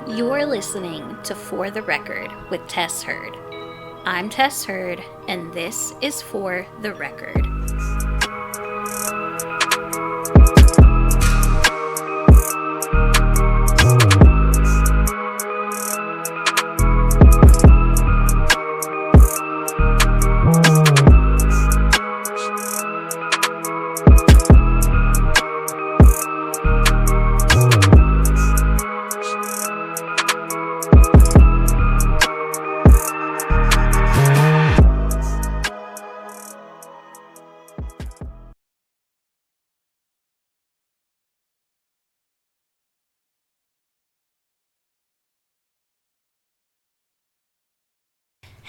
You're listening to For the Record with Tess Hurd. I'm Tess Hurd, and this is For the Record.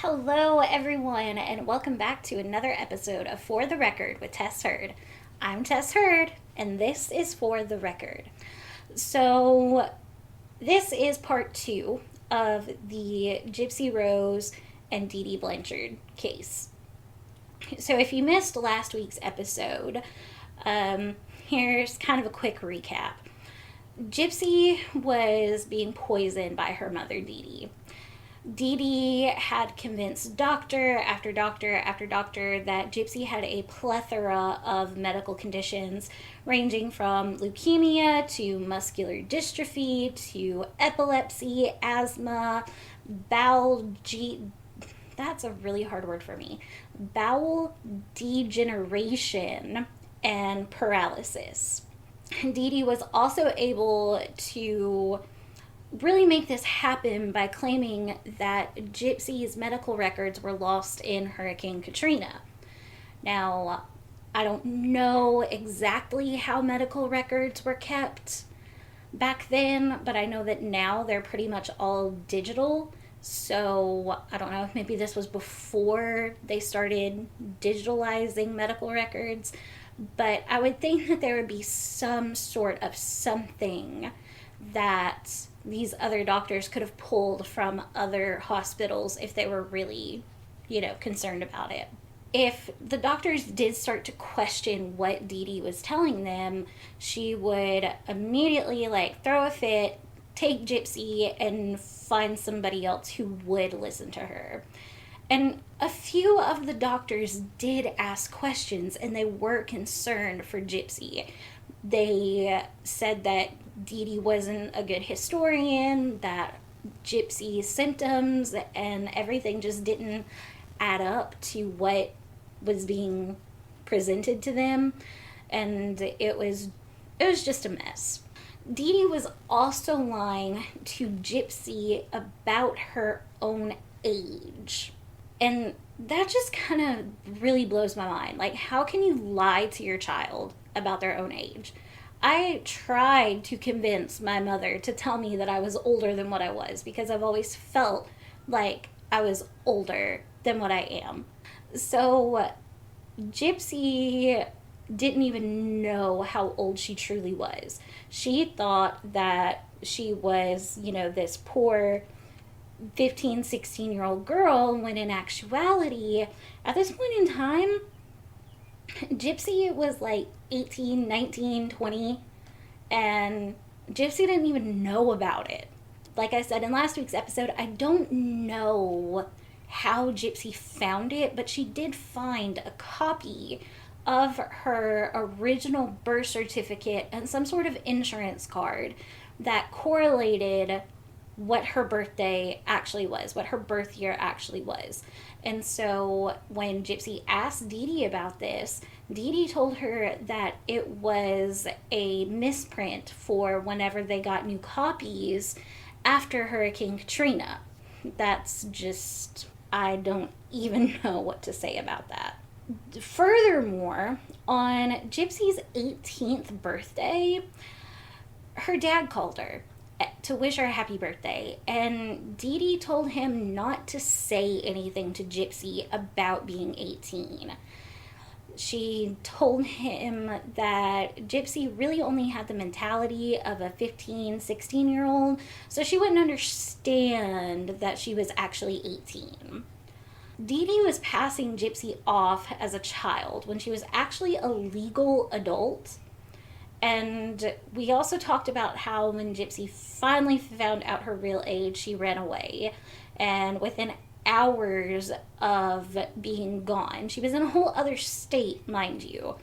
Hello, everyone, and welcome back to another episode of For the Record with Tess Hurd. I'm Tess Hurd, and this is For the Record. So, this is part 2 of the Gypsy Rose and Dee Dee Blanchard case. So, if you missed last week's episode, here's kind of a quick recap. Gypsy was being poisoned by her mother, Dee Dee. Dee Dee had convinced doctor after doctor after doctor that Gypsy had a plethora of medical conditions ranging from leukemia to muscular dystrophy to epilepsy, asthma, that's a really hard word for me, bowel degeneration, and paralysis. Dee Dee was also able to really make this happen by claiming that Gypsy's medical records were lost in Hurricane Katrina. Now, I don't know exactly how medical records were kept back then, but I know that now they're pretty much all digital. So, I don't know if maybe this was before they started digitalizing medical records, but I would think that there would be some sort of something that these other doctors could have pulled from other hospitals if they were really, concerned about it. If the doctors did start to question what Dee Dee was telling them, she would immediately throw a fit, take Gypsy, and find somebody else who would listen to her. And a few of the doctors did ask questions, and they were concerned for Gypsy. They said that Dee Dee wasn't a good historian, that Gypsy's symptoms and everything just didn't add up to what was being presented to them, and it was just a mess. Dee Dee was also lying to Gypsy about her own age. And that just kind of really blows my mind. How can you lie to your child about their own age? I tried to convince my mother to tell me that I was older than what I was because I've always felt like I was older than what I am. So Gypsy didn't even know how old she truly was. She thought that she was, this poor 15, 16-year-old girl, when in actuality, at this point in time, Gypsy was 18, 19, 20, and Gypsy didn't even know about it. Like I said in last week's episode, I don't know how Gypsy found it, but she did find a copy of her original birth certificate and some sort of insurance card that correlated what her birthday actually was, what her birth year actually was. And so when Gypsy asked Dee Dee about this, Dee Dee told her that it was a misprint for whenever they got new copies after Hurricane Katrina. That's just, I don't even know what to say about that. Furthermore, on Gypsy's 18th birthday, her dad called her to wish her a happy birthday, and Dee Dee told him not to say anything to Gypsy about being 18. She told him that Gypsy really only had the mentality of a 15, 16-year-old, so she wouldn't understand that she was actually 18. Dee Dee was passing Gypsy off as a child when she was actually a legal adult, And we also talked about how when Gypsy finally found out her real age, she ran away. And within hours of being gone, she was in a whole other state, mind you.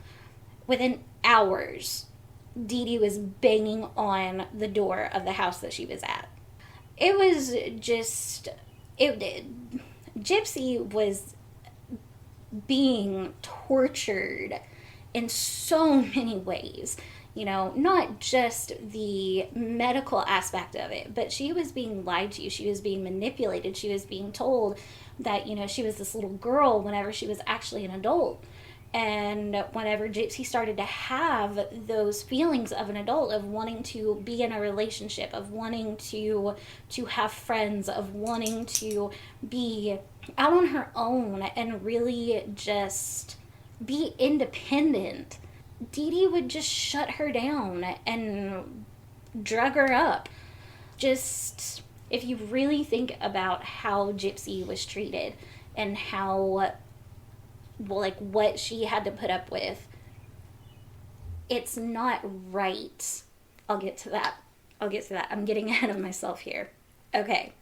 Within hours, Dee Dee was banging on the door of the house that she was at. It was just, it Gypsy was being tortured in so many ways. You know, not just the medical aspect of it, but she was being lied to. She was being manipulated. She was being told that, you know, she was this little girl whenever she was actually an adult. And whenever Gypsy started to have those feelings of an adult, of wanting to be in a relationship, of wanting to have friends, of wanting to be out on her own and really just be independent, Dee Dee would just shut her down and drug her up. Just, if you really think about how Gypsy was treated and how, well, like, what she had to put up with, it's not right. I'll get to that. I'm getting ahead of myself here. Okay.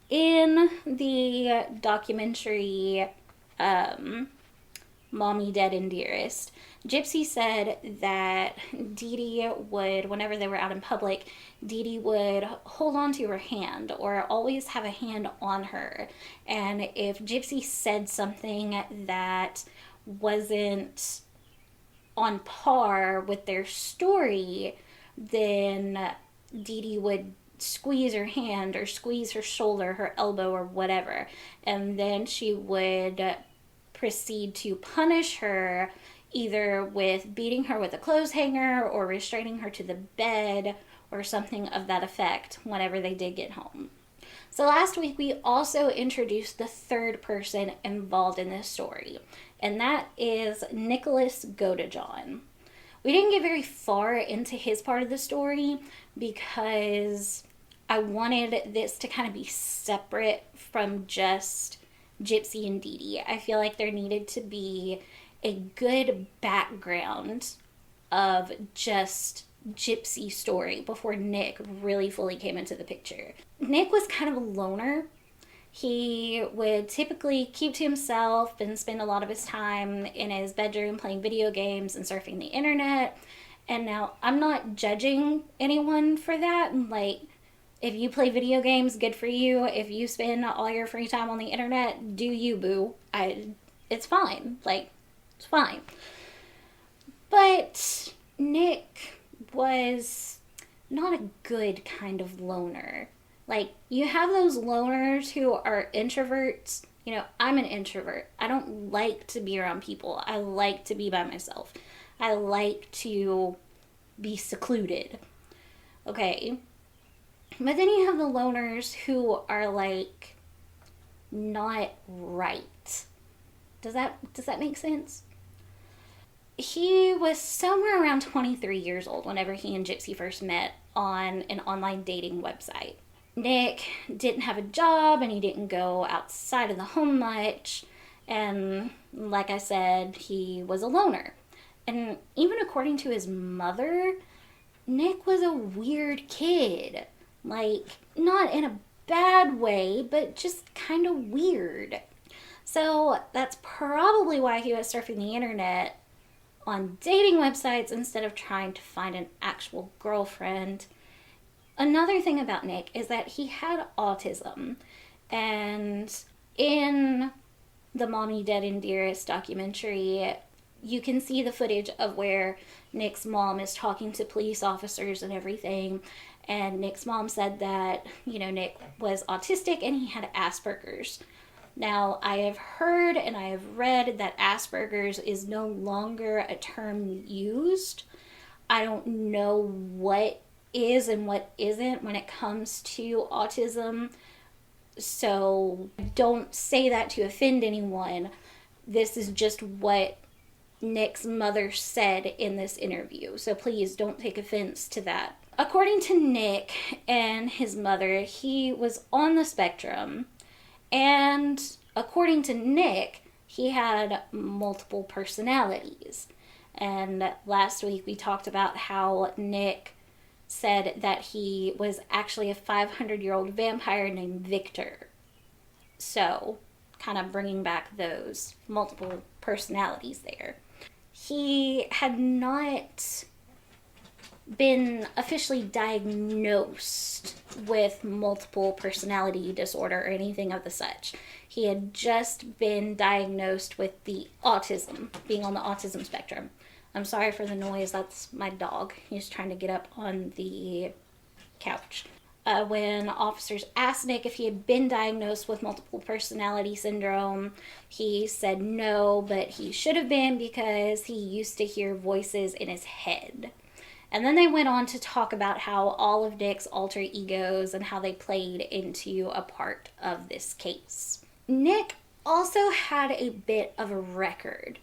In the documentary, Mommy, Dead, and Dearest, Gypsy said that Dee Dee would, whenever they were out in public, Dee Dee would hold on to her hand or always have a hand on her. And if Gypsy said something that wasn't on par with their story, then Dee Dee would squeeze her hand or squeeze her shoulder, her elbow, or whatever. And then she would proceed to punish her, either with beating her with a clothes hanger or restraining her to the bed or something of that effect whenever they did get home. So last week we also introduced the third person involved in this story, and that is Nicholas Godejohn. We didn't get very far into his part of the story because I wanted this to kind of be separate from just Gypsy and Dee Dee. I feel like there needed to be a good background of just Gypsy's story before Nick really fully came into the picture. Nick was kind of a loner. He would typically keep to himself and spend a lot of his time in his bedroom playing video games and surfing the internet. And now, I'm not judging anyone for that. Like, if you play video games, good for you. If you spend all your free time on the internet, do you, boo. It's fine. Like, it's fine. But Nick was not a good kind of loner. Like, you have those loners who are introverts. You know, I'm an introvert. I don't like to be around people. I like to be by myself. I like to be secluded. Okay. But then you have the loners who are, like, not right. Does that make sense? He was somewhere around 23 years old whenever he and Gypsy first met on an online dating website. Nick didn't have a job and he didn't go outside of the home much. And like I said, he was a loner. And even according to his mother, Nick was a weird kid. Like, not in a bad way, but just kind of weird. So that's probably why he was surfing the internet on dating websites instead of trying to find an actual girlfriend. Another thing about Nick is that he had autism. And in the Mommy, Dead, and Dearest documentary, you can see the footage of where Nick's mom is talking to police officers and everything. And Nick's mom said that, you know, Nick was autistic and he had Asperger's. Now, I have heard and I have read that Asperger's is no longer a term used. I don't know what is and what isn't when it comes to autism. So don't say that to offend anyone. This is just what Nick's mother said in this interview. So please don't take offense to that. According to Nick and his mother, he was on the spectrum. And according to Nick, he had multiple personalities. And last week we talked about how Nick said that he was actually a 500-year-old vampire named Victor. So, kind of bringing back those multiple personalities there. He had not been officially diagnosed with multiple personality disorder or anything of the such. He had just been diagnosed with the autism, being on the autism spectrum. I'm sorry for the noise, that's my dog. He's trying to get up on the couch. When officers asked Nick if he had been diagnosed with multiple personality syndrome, he said no, but he should have been because he used to hear voices in his head. And then they went on to talk about how all of Nick's alter egos and how they played into a part of this case. Nick also had a bit of a record.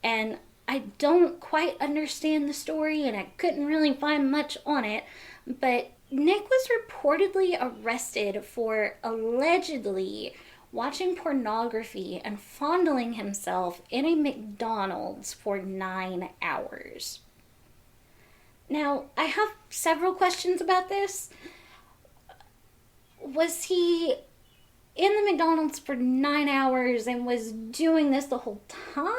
And I don't quite understand the story, and I couldn't really find much on it, but Nick was reportedly arrested for allegedly watching pornography and fondling himself in a McDonald's for 9 hours. Now, I have several questions about this. Was he in the McDonald's for 9 hours and was doing this the whole time?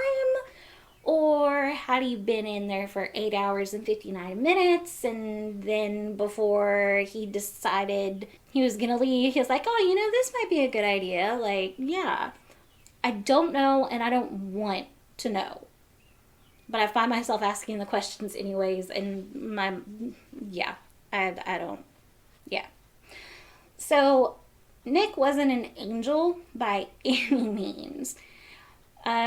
Or had he been in there for 8 hours and 59 minutes, and then before he decided he was going to leave, he was like, oh, this might be a good idea. Like, yeah. I don't know, and I don't want to know. But I find myself asking the questions anyways, and I don't. So, Nick wasn't an angel by any means.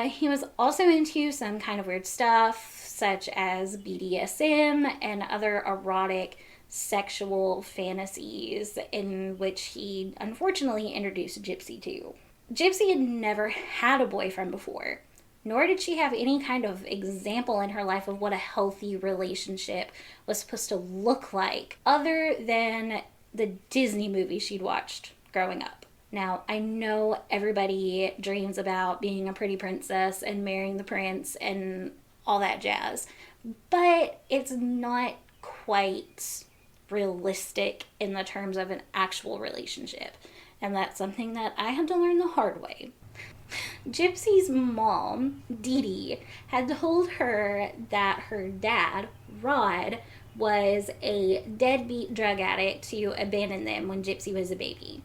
He was also into some kind of weird stuff, such as BDSM and other erotic sexual fantasies, in which he unfortunately introduced Gypsy to. Gypsy had never had a boyfriend before, nor did she have any kind of example in her life of what a healthy relationship was supposed to look like, other than the Disney movies she'd watched growing up. Now, I know everybody dreams about being a pretty princess and marrying the prince and all that jazz, but it's not quite realistic in the terms of an actual relationship, and that's something that I had to learn the hard way. Gypsy's mom, Dee Dee, had told her that her dad, Rod, was a deadbeat drug addict who abandoned them when Gypsy was a baby.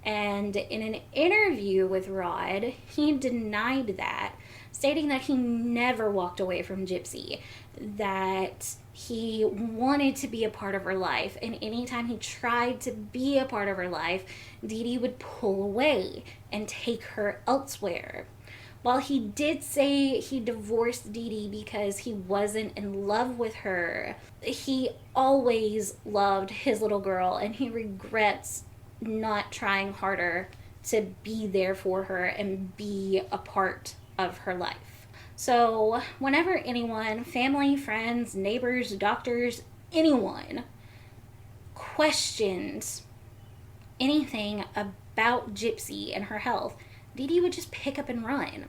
And in an interview with Rod, he denied that, stating that he never walked away from Gypsy, that he wanted to be a part of her life, and anytime he tried to be a part of her life, Dee Dee would pull away and take her elsewhere. While he did say he divorced Dee Dee because he wasn't in love with her, he always loved his little girl, and he regrets not trying harder to be there for her and be a part of her life. So whenever anyone, family, friends, neighbors, doctors, anyone questioned anything about Gypsy and her health, Dee Dee would just pick up and run.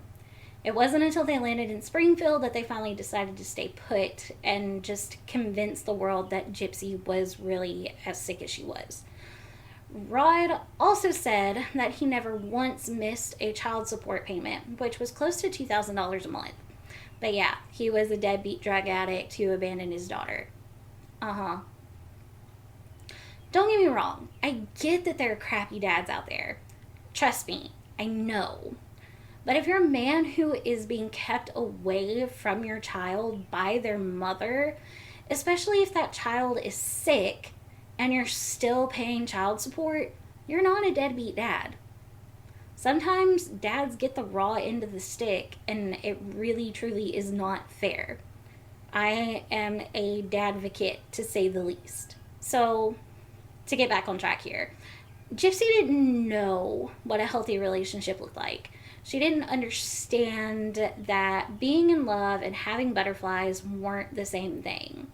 It wasn't until they landed in Springfield that they finally decided to stay put and just convince the world that Gypsy was really as sick as she was. Rod also said that he never once missed a child support payment, which was close to $2,000 a month. But yeah, he was a deadbeat drug addict who abandoned his daughter. Don't get me wrong, I get that there are crappy dads out there. Trust me, I know. But if you're a man who is being kept away from your child by their mother, especially if that child is sick, and you're still paying child support, you're not a deadbeat dad. Sometimes dads get the raw end of the stick, and it really, truly is not fair. I am a dadvocate, to say the least. So, to get back on track here, Gypsy didn't know what a healthy relationship looked like. She didn't understand that being in love and having butterflies weren't the same thing.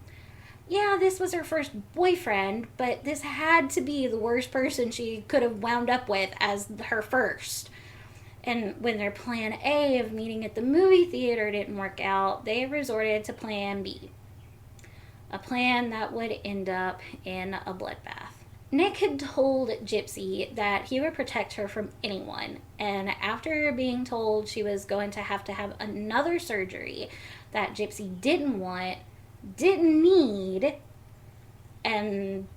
Yeah, this was her first boyfriend, but this had to be the worst person she could have wound up with as her first. And when their plan A of meeting at the movie theater didn't work out, they resorted to plan B, a plan that would end up in a bloodbath. Nick had told Gypsy that he would protect her from anyone, and after being told she was going to have another surgery that Gypsy didn't want, didn't need, and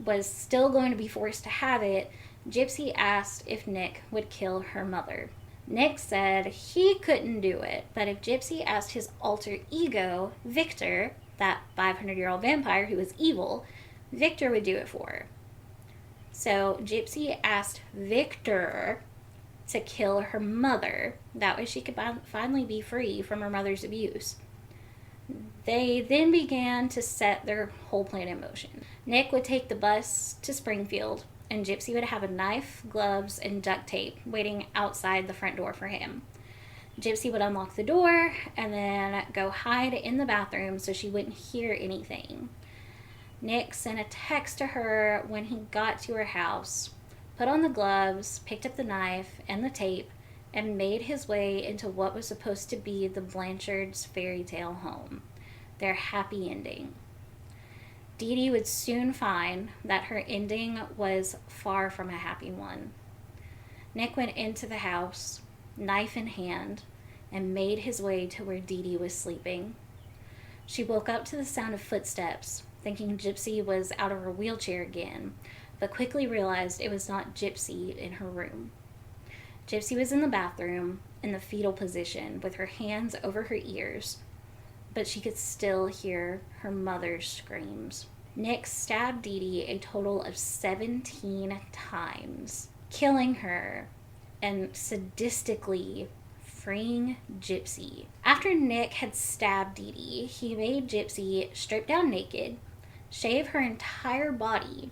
was still going to be forced to have it, Gypsy asked if Nick would kill her mother. Nick said he couldn't do it, but if Gypsy asked his alter ego, Victor, that 500-year-old vampire who was evil, Victor would do it for her. So Gypsy asked Victor to kill her mother. That way she could finally be free from her mother's abuse. They then began to set their whole plan in motion. Nick would take the bus to Springfield, and Gypsy would have a knife, gloves, and duct tape waiting outside the front door for him. Gypsy would unlock the door and then go hide in the bathroom so she wouldn't hear anything. Nick sent a text to her when he got to her house, put on the gloves, picked up the knife and the tape, and made his way into what was supposed to be the Blanchards' fairy tale home, their happy ending. Dee Dee would soon find that her ending was far from a happy one. Nick went into the house, knife in hand, and made his way to where Dee Dee was sleeping. She woke up to the sound of footsteps, thinking Gypsy was out of her wheelchair again, but quickly realized it was not Gypsy in her room. Gypsy was in the bathroom, in the fetal position, with her hands over her ears, but she could still hear her mother's screams. Nick stabbed Dee Dee a total of 17 times, killing her and sadistically freeing Gypsy. After Nick had stabbed Dee Dee, he made Gypsy strip down naked, shave her entire body,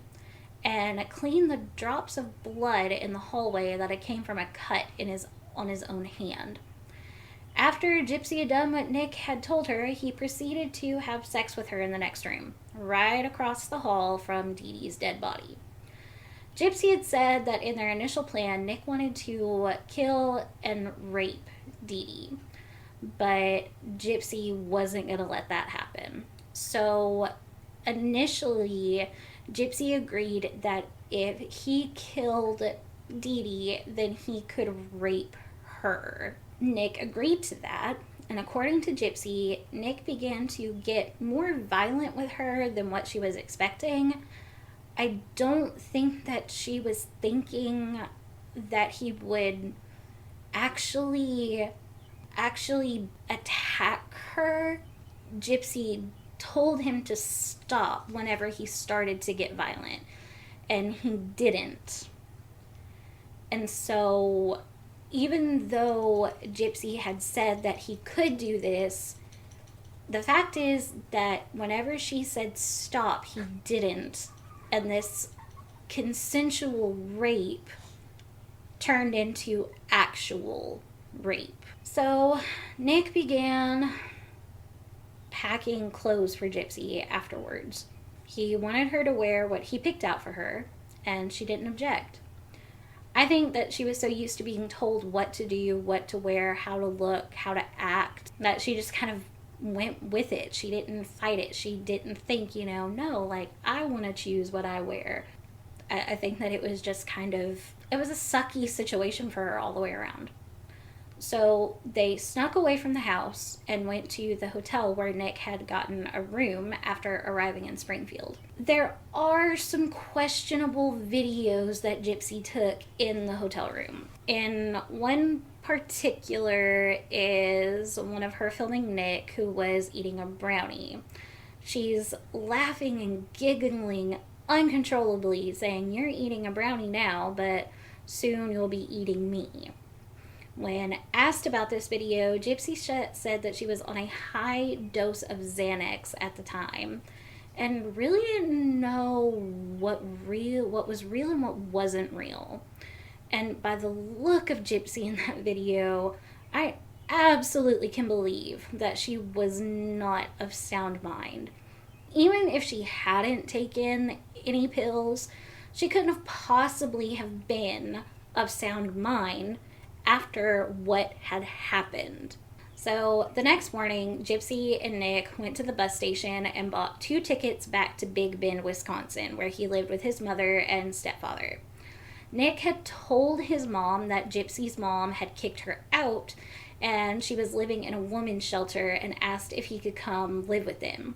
and clean the drops of blood in the hallway that it came from a cut on his own hand. After Gypsy had done what Nick had told her, he proceeded to have sex with her in the next room, right across the hall from Dee Dee's dead body. Gypsy had said that in their initial plan, Nick wanted to kill and rape Dee Dee, but Gypsy wasn't going to let that happen. So initially, Gypsy agreed that if he killed Dee Dee, then he could rape her. Nick agreed to that, and according to Gypsy, Nick began to get more violent with her than what she was expecting. I don't think that she was thinking that he would actually attack her. Gypsy told him to stop whenever he started to get violent, and he didn't. And so even though Gypsy had said that he could do this, the fact is that whenever she said stop, he didn't. And this consensual rape turned into actual rape. So Nick began packing clothes for Gypsy afterwards. He wanted her to wear what he picked out for her, and she didn't object. I think that she was so used to being told what to do, what to wear, how to look, how to act, that she just kind of went with it. She didn't fight it. She didn't think, no, like, I want to choose what I wear. I think that it was just it was a sucky situation for her all the way around. So they snuck away from the house and went to the hotel where Nick had gotten a room after arriving in Springfield. There are some questionable videos that Gypsy took in the hotel room. In one particular is one of her filming Nick, who was eating a brownie. She's laughing and giggling uncontrollably, saying, "You're eating a brownie now, but soon you'll be eating me." When asked about this video, Gypsy said that she was on a high dose of Xanax at the time and really didn't know what was real and what wasn't real. And by the look of Gypsy in that video, I absolutely can believe that she was not of sound mind. Even if she hadn't taken any pills, she couldn't have possibly have been of sound mind after what had happened. So the next morning, Gypsy and Nick went to the bus station and bought 2 tickets back to Big Bend, Wisconsin, where he lived with his mother and stepfather. Nick had told his mom that Gypsy's mom had kicked her out and she was living in a woman's shelter, and asked if he could come live with them.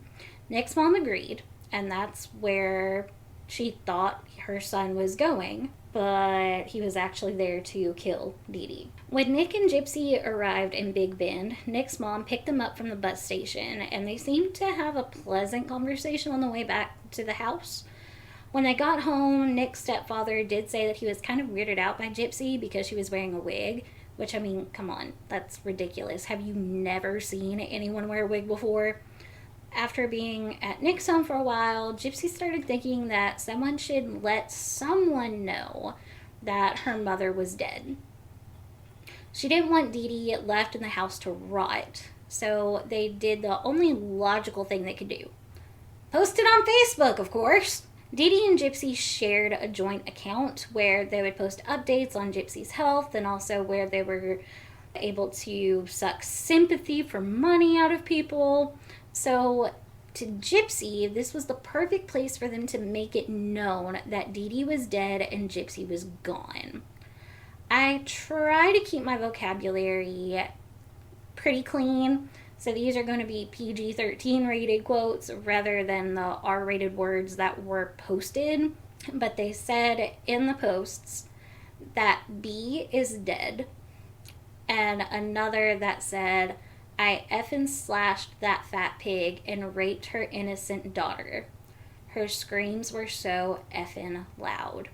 Nick's mom agreed, and that's where she thought her son was going, but he was actually there to kill Dee Dee. When Nick and Gypsy arrived in Big Bend, Nick's mom picked them up from the bus station, and they seemed to have a pleasant conversation on the way back to the house. When they got home, Nick's stepfather did say that he was kind of weirded out by Gypsy because she was wearing a wig, which, I mean, come on, that's ridiculous. Have you never seen anyone wear a wig before? After being at Nick's home for a while, Gypsy started thinking that someone should let someone know that her mother was dead. She didn't want Dee Dee left in the house to rot, so they did the only logical thing they could do. Post it on Facebook, of course! Dee Dee and Gypsy shared a joint account where they would post updates on Gypsy's health, and also where they were able to suck sympathy for money out of people. So to Gypsy, this was the perfect place for them to make it known that Dee Dee was dead and Gypsy was gone. I try to keep my vocabulary pretty clean, so these are going to be PG-13 rated quotes rather than the R-rated words that were posted. But they said in the posts that B is dead, and another that said, I effing slashed that fat pig and raped her innocent daughter. Her screams were so effing loud.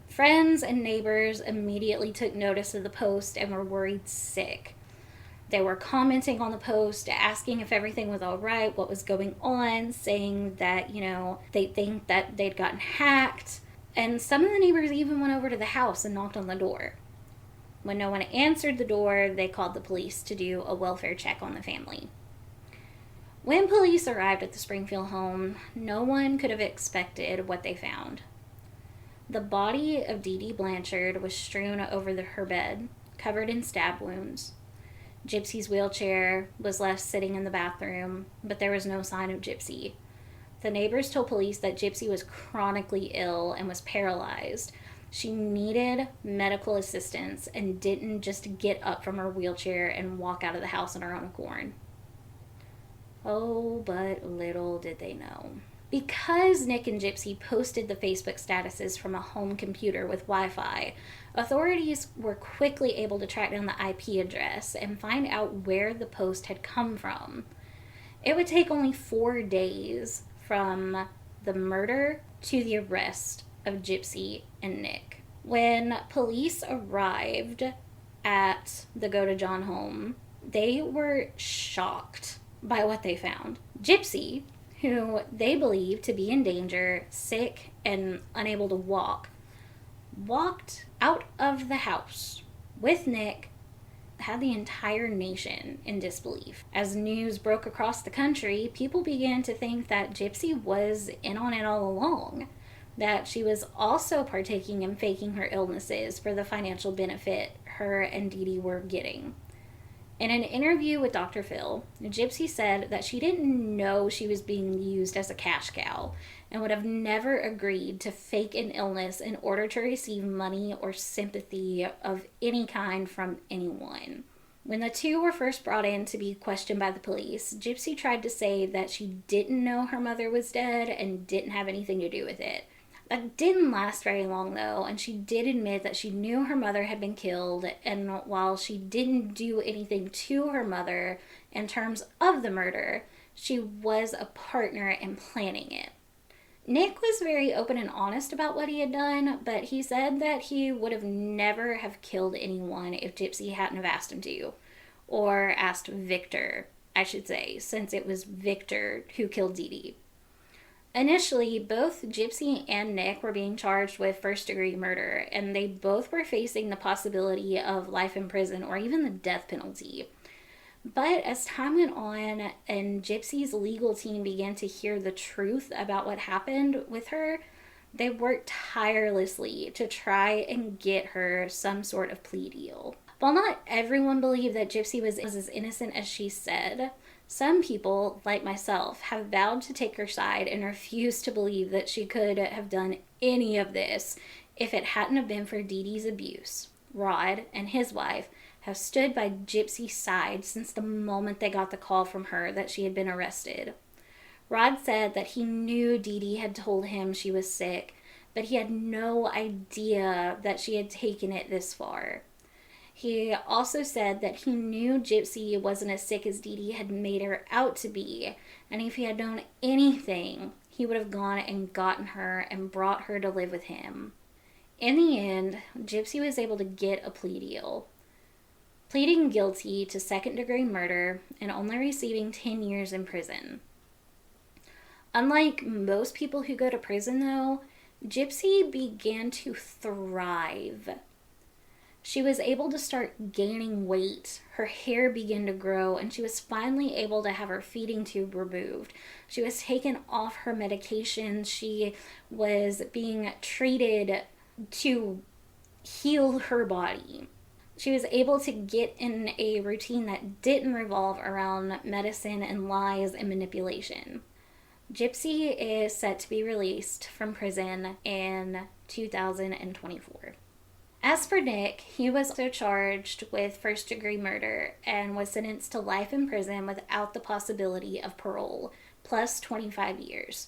Friends and neighbors immediately took notice of the post and were worried sick. They were commenting on the post, asking if everything was all right, what was going on, saying that, they think that they'd gotten hacked. And some of the neighbors even went over to the house and knocked on the door. When no one answered the door, they called the police to do a welfare check on the family. When police arrived at the Springfield home, no one could have expected what they found. The body of Dee Dee Blanchard was strewn over her bed, covered in stab wounds. Gypsy's wheelchair was left sitting in the bathroom, but there was no sign of Gypsy. The neighbors told police that Gypsy was chronically ill and was paralyzed. She needed medical assistance and didn't just get up from her wheelchair and walk out of the house on her own accord. Oh, but little did they know. Because Nick and Gypsy posted the Facebook statuses from a home computer with Wi-Fi, authorities were quickly able to track down the IP address and find out where the post had come from. It would take only 4 days from the murder to the arrest of Gypsy and Nick. When police arrived at the Go to John home, they were shocked by what they found. Gypsy, who they believed to be in danger, sick, and unable to walk, walked out of the house with Nick, had the entire nation in disbelief. As news broke across the country, people began to think that Gypsy was in on it all along, that she was also partaking in faking her illnesses for the financial benefit her and Dee Dee were getting. In an interview with Dr. Phil, Gypsy said that she didn't know she was being used as a cash cow and would have never agreed to fake an illness in order to receive money or sympathy of any kind from anyone. When the two were first brought in to be questioned by the police, Gypsy tried to say that she didn't know her mother was dead and didn't have anything to do with it. That didn't last very long, though, and she did admit that she knew her mother had been killed, and while she didn't do anything to her mother in terms of the murder, she was a partner in planning it. Nick was very open and honest about what he had done, but he said that he would have never have killed anyone if Gypsy hadn't have asked him to, or asked Victor, I should say, since it was Victor who killed Dee Dee. Initially, both Gypsy and Nick were being charged with first-degree murder, and they both were facing the possibility of life in prison or even the death penalty. But as time went on and Gypsy's legal team began to hear the truth about what happened with her, they worked tirelessly to try and get her some sort of plea deal. While not everyone believed that Gypsy was as innocent as she said, some people, like myself, have vowed to take her side and refuse to believe that she could have done any of this if it hadn't have been for Dee Dee's abuse. Rod and his wife have stood by Gypsy's side since the moment they got the call from her that she had been arrested. Rod said that he knew Dee Dee had told him she was sick, but he had no idea that she had taken it this far. He also said that he knew Gypsy wasn't as sick as Dee Dee had made her out to be, and if he had known anything, he would have gone and gotten her and brought her to live with him. In the end, Gypsy was able to get a plea deal, pleading guilty to second-degree murder and only receiving 10 years in prison. Unlike most people who go to prison, though, Gypsy began to thrive. She was able to start gaining weight, her hair began to grow, and she was finally able to have her feeding tube removed. She was taken off her medication. She was being treated to heal her body. She was able to get in a routine that didn't revolve around medicine and lies and manipulation. Gypsy is set to be released from prison in 2024. As for Nick, he was also charged with first-degree murder and was sentenced to life in prison without the possibility of parole, plus 25 years.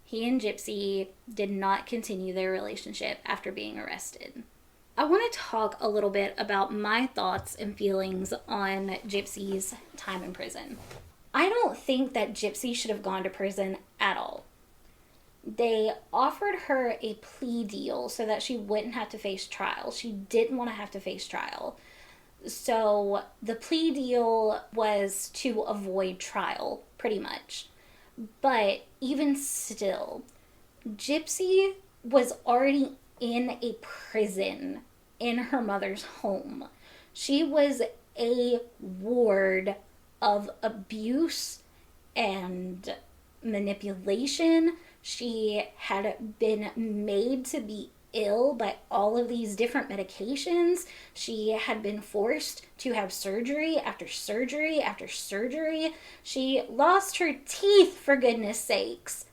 He and Gypsy did not continue their relationship after being arrested. I want to talk a little bit about my thoughts and feelings on Gypsy's time in prison. I don't think that Gypsy should have gone to prison at all. They offered her a plea deal so that she wouldn't have to face trial. She didn't want to have to face trial. So the plea deal was to avoid trial, pretty much. But even still, Gypsy was already in a prison in her mother's home. She was a ward of abuse and manipulation. She had been made to be ill by all of these different medications. She had been forced to have surgery after surgery after surgery. She lost her teeth, for goodness sakes,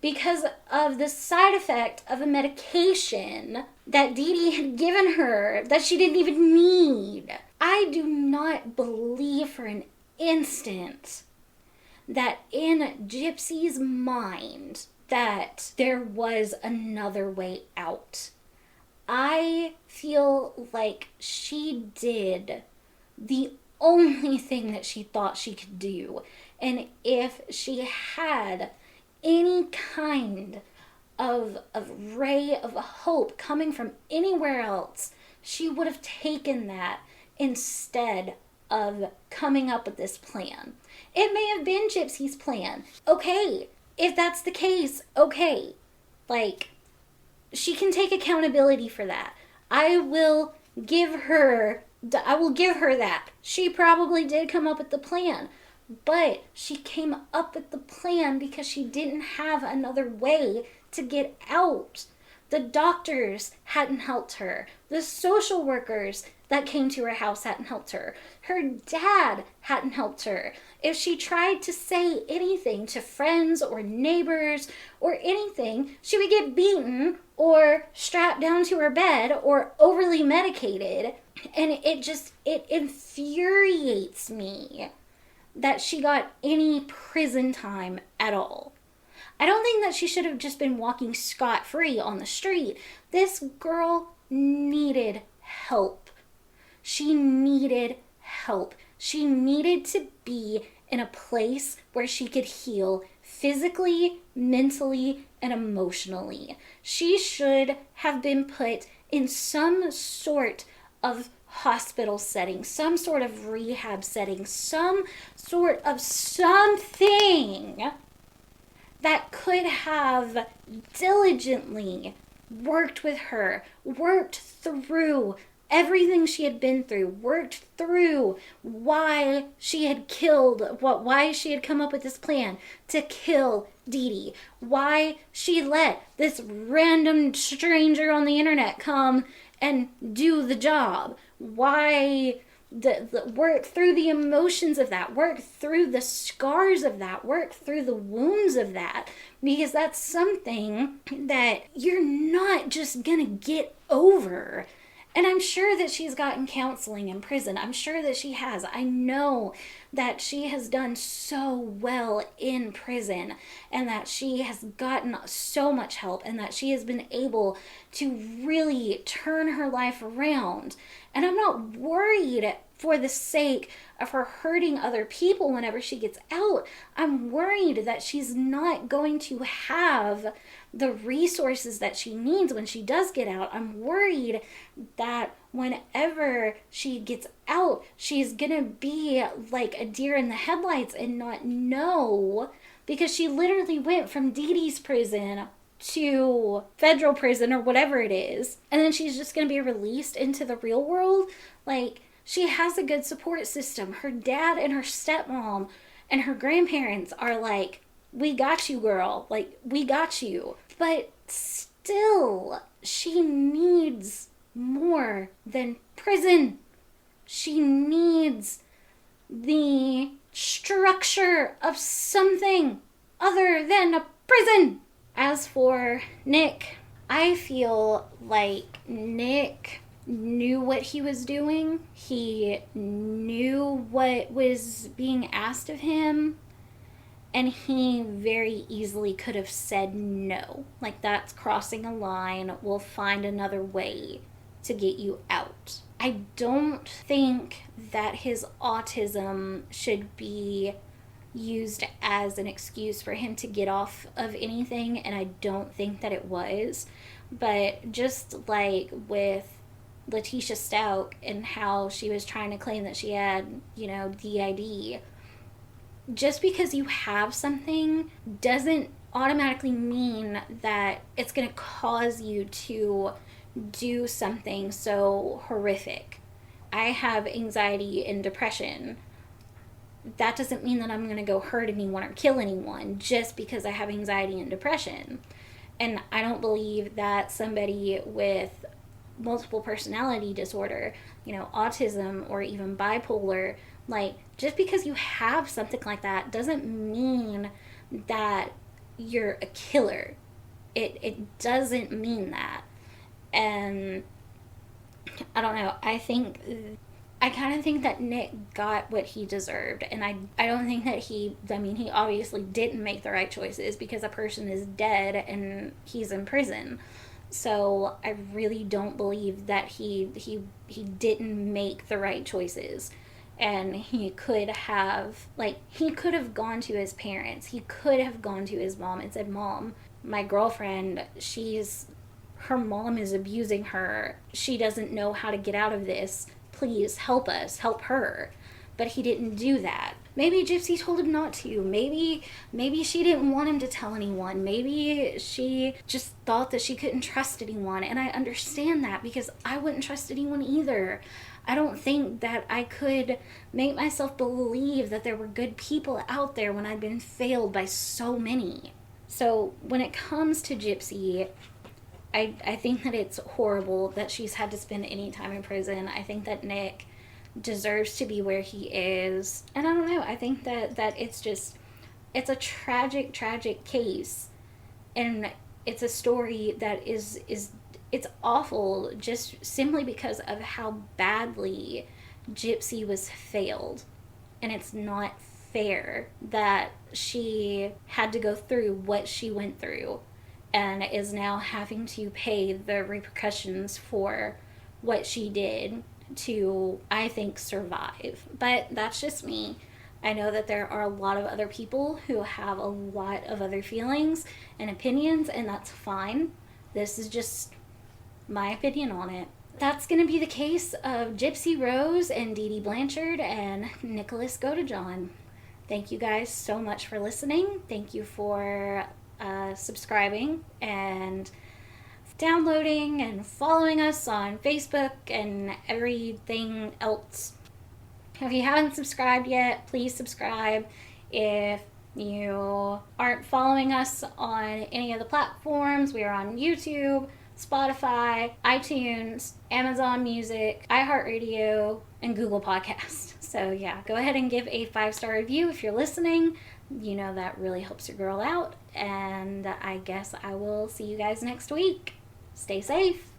because of the side effect of a medication that Dee Dee had given her that she didn't even need. I do not believe for an instant that in Gypsy's mind that there was another way out. I feel like she did the only thing that she thought she could do. And if she had any kind of ray of hope coming from anywhere else, she would have taken that instead of coming up with this plan. It may have been Gypsy's plan. Okay, if that's the case, okay. Like, she can take accountability for that. I will give her that. She probably did come up with the plan. But she came up with the plan because she didn't have another way to get out. The doctors hadn't helped her. The social workers that came to her house hadn't helped her. Her dad hadn't helped her. If she tried to say anything to friends or neighbors or anything, she would get beaten or strapped down to her bed or overly medicated. And it infuriates me that she got any prison time at all. I don't think that she should have just been walking scot-free on the street. This girl needed help. She needed help. She needed to be in a place where she could heal physically, mentally, and emotionally. She should have been put in some sort of hospital setting, some sort of rehab setting, some sort of something that could have diligently worked with her, worked through everything she had been through, worked through why she had why she had come up with this plan to kill Dee Dee, why she let this random stranger on the internet come and do the job, why the work through the emotions of that, work through the scars of that, work through the wounds of that, because that's something that you're not just gonna get over. And I'm sure that she's gotten counseling in prison. I'm sure that she has. I know that she has done so well in prison, and that she has gotten so much help, and that she has been able to really turn her life around. And I'm not worried for the sake of her hurting other people whenever she gets out. I'm worried that she's not going to have the resources that she needs when she does get out. I'm worried that whenever she gets out, she's gonna be like a deer in the headlights and not know, because she literally went from Dee Dee's prison to federal prison or whatever it is, and then she's just gonna be released into the real world. Like, she has a good support system. Her dad and her stepmom and her grandparents are like, we got you, girl. Like, we got you. But still, she needs more than prison. She needs the structure of something other than a prison. As for Nick, I feel like Nick knew what he was doing. He knew what was being asked of him, and he very easily could have said no. Like, that's crossing a line. We'll find another way to get you out. I don't think that his autism should be used as an excuse for him to get off of anything, and I don't think that it was. But just like with Letitia Stout and how she was trying to claim that she had, DID, just because you have something doesn't automatically mean that it's going to cause you to do something so horrific. I have anxiety and depression. That doesn't mean that I'm going to go hurt anyone or kill anyone just because I have anxiety and depression. And I don't believe that somebody with multiple personality disorder, autism, or even bipolar, like, just because you have something like that doesn't mean that you're a killer. It doesn't mean that. And I don't know, I kind of think that Nick got what he deserved, and I don't think that he obviously didn't make the right choices, because a person is dead and he's in prison. So I really don't believe that he didn't make the right choices. And he could have gone to his parents. He could have gone to his mom and said, Mom, my girlfriend, her mom is abusing her. She doesn't know how to get out of this. Please help us, help her. But he didn't do that. Maybe Gypsy told him not to. Maybe she didn't want him to tell anyone. Maybe she just thought that she couldn't trust anyone. And I understand that, because I wouldn't trust anyone either. I don't think that I could make myself believe that there were good people out there when I'd been failed by so many. So when it comes to Gypsy, I think that it's horrible that she's had to spend any time in prison. I think that Nick deserves to be where he is. And I don't know, I think that it's a tragic case. And it's a story that it's awful just simply because of how badly Gypsy was failed. And it's not fair that she had to go through what she went through and is now having to pay the repercussions for what she did to, I think, survive. But that's just me. I know that there are a lot of other people who have a lot of other feelings and opinions, and that's fine. This is just my opinion on it. That's going to be the case of Gypsy Rose and Dee Dee Blanchard and Nicholas Godejohn. Thank you guys so much for listening. Thank you for subscribing and downloading and following us on Facebook and everything else. If you haven't subscribed yet, please subscribe. If you aren't following us on any of the platforms, we are on YouTube, Spotify, iTunes, Amazon Music, iHeartRadio, and Google Podcast. So yeah, go ahead and give a 5-star review if you're listening. You know, that really helps your girl out. And I guess I will see you guys next week. Stay safe.